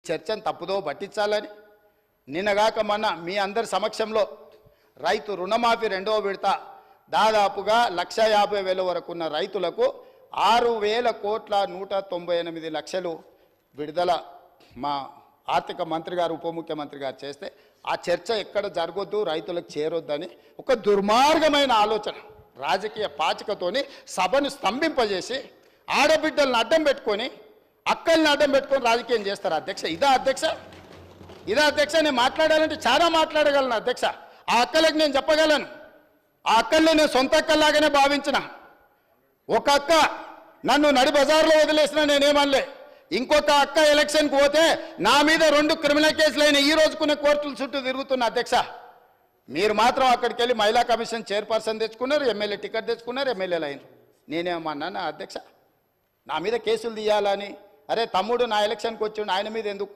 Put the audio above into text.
చర్చను తప్పుదో పట్టించాలని నిన్నగాక మొన్న మీ అందరి సమక్షంలో రైతు రుణమాఫీ రెండవ విడత దాదాపుగా 1,50,000 వరకు ఉన్న రైతులకు 6,198 విడుదల మా ఆర్థిక మంత్రి గారు ఉప ముఖ్యమంత్రి గారు చేస్తే ఆ చర్చ ఎక్కడ జరగొద్దు, రైతులకు చేరొద్దని ఒక దుర్మార్గమైన ఆలోచన రాజకీయ పాచికతోని సభను స్తంభింపజేసి ఆడబిడ్డలను అడ్డం పెట్టుకొని అక్కల్ని అడ్డం పెట్టుకొని రాజకీయం చేస్తారు అధ్యక్ష. ఇదా అధ్యక్ష? నేను మాట్లాడాలంటే చాలా మాట్లాడగలను అధ్యక్ష. ఆ అక్కలకు నేను చెప్పగలను, ఆ అక్కల్ని నేను సొంత అక్కల్లాగానే భావించిన. ఒక అక్క నన్ను నడి బజార్లో వదిలేసిన నేనేమనలే, ఇంకొక అక్క ఎలక్షన్కి పోతే నా మీద 2 క్రిమినల్ కేసులు అయినా ఈ రోజుకునే కోర్టుల చుట్టూ తిరుగుతున్న అధ్యక్ష. మీరు మాత్రం అక్కడికి వెళ్ళి మహిళా కమిషన్ చైర్పర్సన్ తెచ్చుకున్నారు, ఎమ్మెల్యే టికెట్ తెచ్చుకున్నారు, ఎమ్మెల్యేలు అయినారు. నేనేమన్నా అధ్యక్ష? నా మీద కేసులు తీయాలని, అరే తమ్ముడు నా ఎలక్షన్కి వచ్చి ఆయన మీద ఎందుకు